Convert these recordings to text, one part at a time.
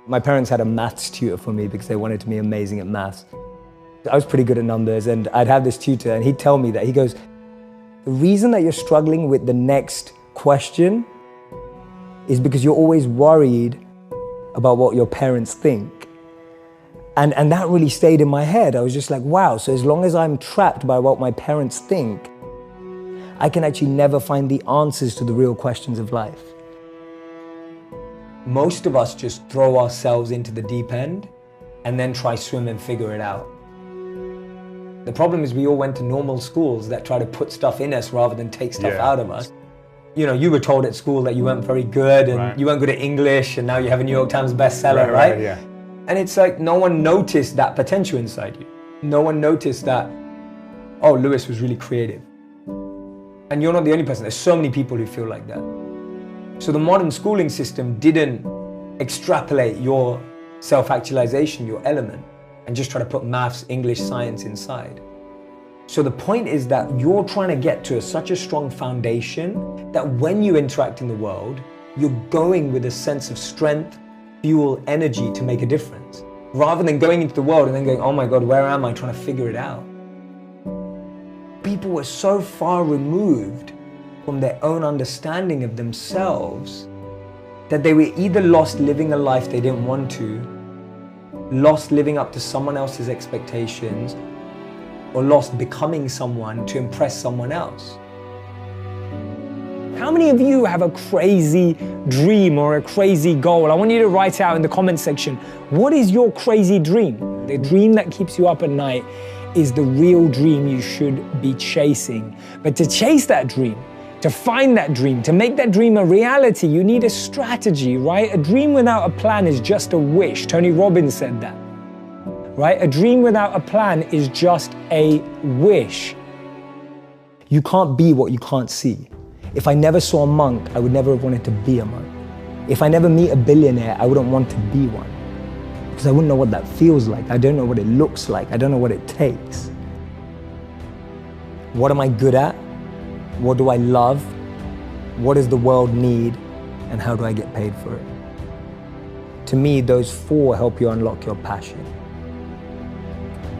My parents had a maths tutor for me because they wanted to be amazing at maths. I was pretty good at numbers, and I'd have this tutor and he'd tell me that, he goes, the reason that you're struggling with the next question is because you're always worried about what your parents think. And that really stayed in my head. I was just like, wow, so as long as I'm trapped by what my parents think, I can actually never find the answers to the real questions of life. Most of us just throw ourselves into the deep end and then try swim and figure it out. The problem is we all went to normal schools that try to put stuff in us rather than take stuff out of us. You know, you were told at school that you weren't very good and you weren't good at English, and now you have a New York Times bestseller, right? Yeah. And it's like no one noticed that potential inside you. No one noticed that, oh, Lewis was really creative. And you're not the only person. There's so many people who feel like that. So the modern schooling system didn't extrapolate your self-actualization, your element, and just try to put maths, English, science inside. So the point is that you're trying to get to such a strong foundation that when you interact in the world, you're going with a sense of strength, fuel, energy to make a difference. Rather than going into the world and then going, oh my God, where am I, trying to figure it out. People were so far removed from their own understanding of themselves that they were either lost living a life they didn't want to, lost living up to someone else's expectations, or lost becoming someone to impress someone else. How many of you have a crazy dream or a crazy goal? I want you to write out in the comment section, what is your crazy dream? The dream that keeps you up at night is the real dream you should be chasing. But to chase that dream, to find that dream, to make that dream a reality, you need a strategy, right? A dream without a plan is just a wish. Tony Robbins said that, right? A dream without a plan is just a wish. You can't be what you can't see. If I never saw a monk, I would never have wanted to be a monk. If I never meet a billionaire, I wouldn't want to be one. Because I wouldn't know what that feels like. I don't know what it looks like. I don't know what it takes. What am I good at? What do I love? What does the world need? And how do I get paid for it? To me, those four help you unlock your passion.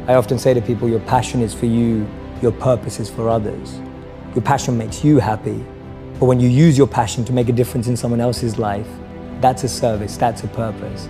I often say to people, your passion is for you, your purpose is for others. Your passion makes you happy, but when you use your passion to make a difference in someone else's life, that's a service, that's a purpose.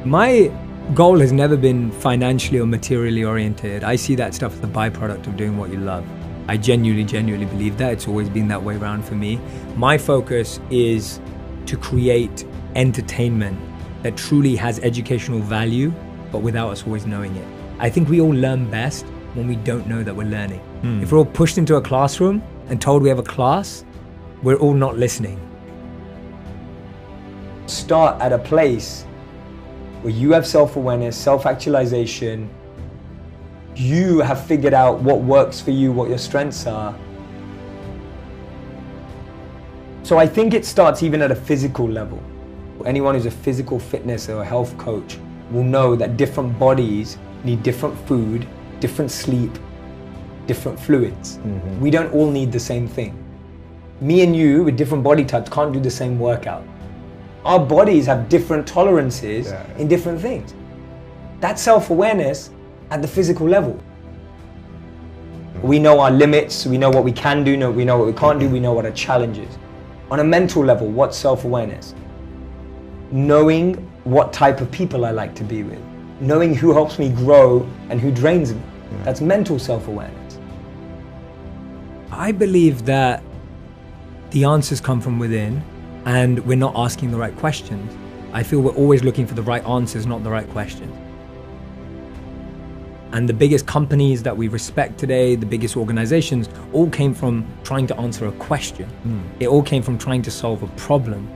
My goal has never been financially or materially oriented. I see that stuff as the byproduct of doing what you love. I genuinely believe that. It's always been that way around for me. My focus is to create entertainment that truly has educational value, but without us always knowing it. I think we all learn best when we don't know that we're learning. If we're all pushed into a classroom and told we have a class, we're all not listening. Start at a place where you have self-awareness, self-actualization, you have figured out what works for you, what your strengths are. So I think it starts even at a physical level. Anyone who's a physical fitness or a health coach will know that different bodies need different food, different sleep, different fluids. We don't all need the same thing. Me and you with different body types can't do the same workout. Our bodies have different tolerances in different things. That's self-awareness at the physical level. We know our limits, we know what we can do, we know what we can't do, we know what our challenge is. On a mental level, what's self-awareness? Knowing what type of people I like to be with. Knowing who helps me grow and who drains me. That's mental self-awareness. I believe that the answers come from within, and we're not asking the right questions. I feel we're always looking for the right answers, not the right questions. And the biggest companies that we respect today, the biggest organizations, all came from trying to answer a question. It all came from trying to solve a problem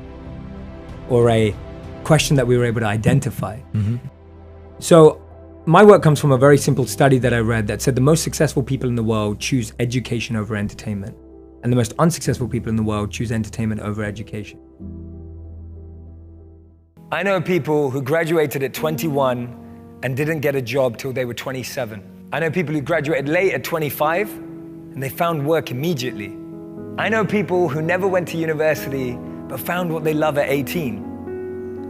or a question that we were able to identify. So my work comes from a very simple study that I read that said the most successful people in the world choose education over entertainment. And the most unsuccessful people in the world choose entertainment over education. I know people who graduated at 21 and didn't get a job till they were 27. I know people who graduated late at 25 and they found work immediately. I know people who never went to university but found what they love at 18.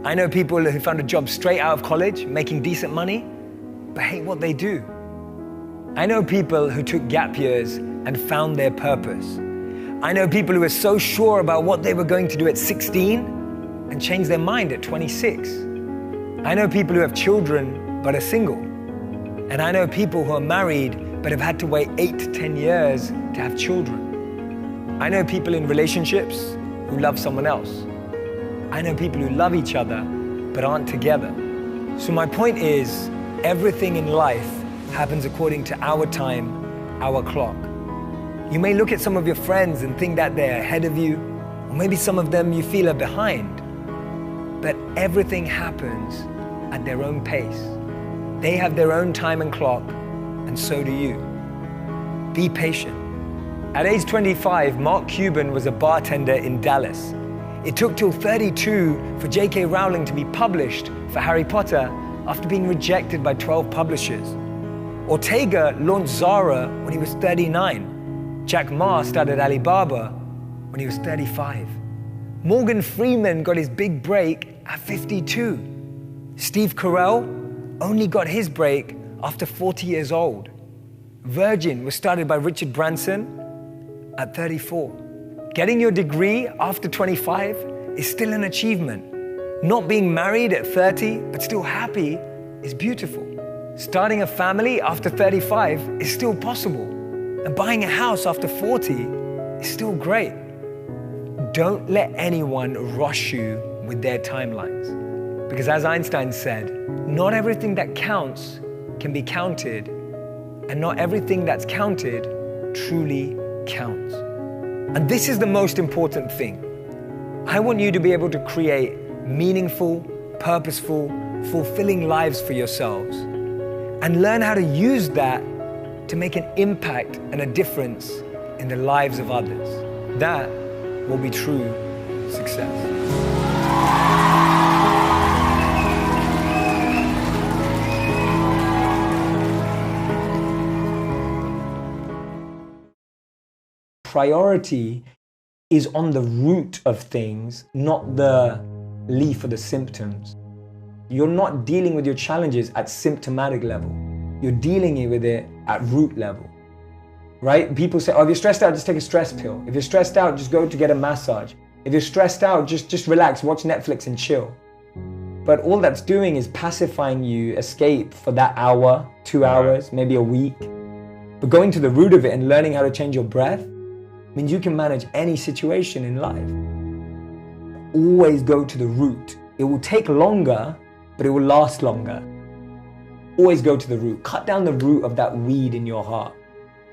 I know people who found a job straight out of college, making decent money, but hate what they do. I know people who took gap years and found their purpose. I know people who were so sure about what they were going to do at 16 and changed their mind at 26. I know people who have children but are single. And I know people who are married but have had to wait 8 to 10 years to have children. I know people in relationships who love someone else. I know people who love each other but aren't together. So my point is, everything in life happens according to our time, our clock. You may look at some of your friends and think that they're ahead of you, or maybe some of them you feel are behind. But everything happens at their own pace. They have their own time and clock, and so do you. Be patient. At age 25, Mark Cuban was a bartender in Dallas. It took till 32 for J.K. Rowling to be published for Harry Potter after being rejected by 12 publishers. Ortega launched Zara when he was 39. Jack Ma started Alibaba when he was 35. Morgan Freeman got his big break at 52. Steve Carell only got his break after 40 years old. Virgin was started by Richard Branson at 34. Getting your degree after 25 is still an achievement. Not being married at 30 but still happy is beautiful. Starting a family after 35 is still possible. And buying a house after 40 is still great. Don't let anyone rush you with their timelines. Because as Einstein said, not everything that counts can be counted, and not everything that's counted truly counts. And this is the most important thing. I want you to be able to create meaningful, purposeful, fulfilling lives for yourselves and learn how to use that to make an impact and a difference in the lives of others. That will be true success. Priority is on the root of things, not the leaf or the symptoms. You're not dealing with your challenges at symptomatic level. You're dealing with it at root level, right? People say, oh, if you're stressed out, just take a stress pill. If you're stressed out, just go to get a massage. If you're stressed out, just relax, watch Netflix and chill. But all that's doing is pacifying you, escape for that hour, 2 hours, maybe a week. But going to the root of it and learning how to change your breath means you can manage any situation in life. Always go to the root. It will take longer, but it will last longer. Always go to the root. Cut down the root of that weed in your heart.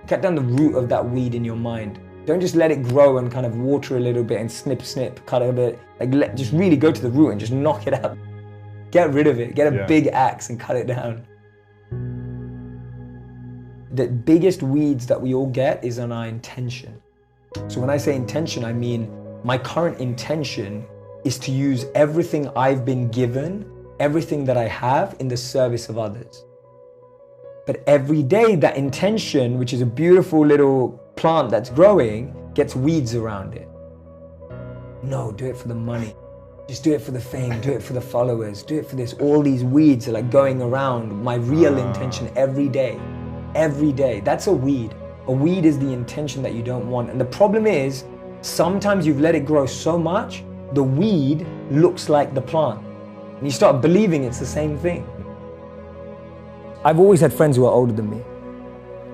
Cut down the root of that weed in your mind. Don't just let it grow and kind of water a little bit and snip, cut it a bit. Just really go to the root and just knock it out. Get rid of it. Get a big axe and cut it down. The biggest weeds that we all get is on our intention. So when I say intention, I mean my current intention is to use everything I've been given, everything that I have in the service of others. But every day that intention, which is a beautiful little plant that's growing, gets weeds around it. No, do it for the money. Just do it for the fame, do it for the followers, do it for this. All these weeds are like going around my real intention every day. Every day. That's a weed. A weed is the intention that you don't want. And the problem is, sometimes you've let it grow so much, the weed looks like the plant. And you start believing it's the same thing. I've always had friends who are older than me.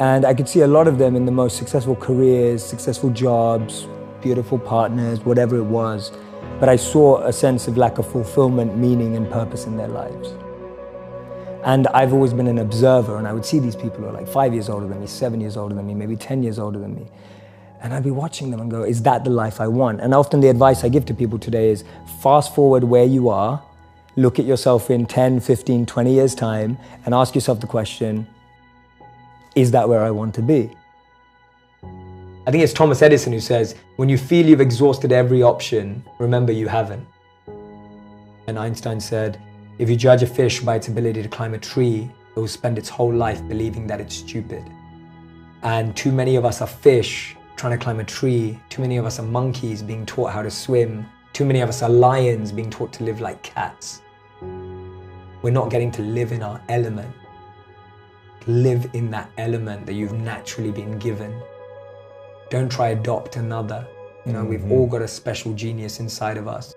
And I could see a lot of them in the most successful careers, successful jobs, beautiful partners, whatever it was. But I saw a sense of lack of fulfillment, meaning, and purpose in their lives. And I've always been an observer, and I would see these people who are like 5 years older than me, 7 years older than me, maybe 10 years older than me. And I'd be watching them and go, is that the life I want? And often the advice I give to people today is fast forward where you are, look at yourself in 10, 15, 20 years' time, and ask yourself the question, is that where I want to be? I think it's Thomas Edison who says, when you feel you've exhausted every option, remember you haven't. And Einstein said, if you judge a fish by its ability to climb a tree, it will spend its whole life believing that it's stupid. And too many of us are fish trying to climb a tree. Too many of us are monkeys being taught how to swim. Too Too many of us are lions being taught to live like cats. We're not getting to live in our element. Live in that element that you've naturally been given. Don't try adopt another. You know, we've all got a special genius inside of us.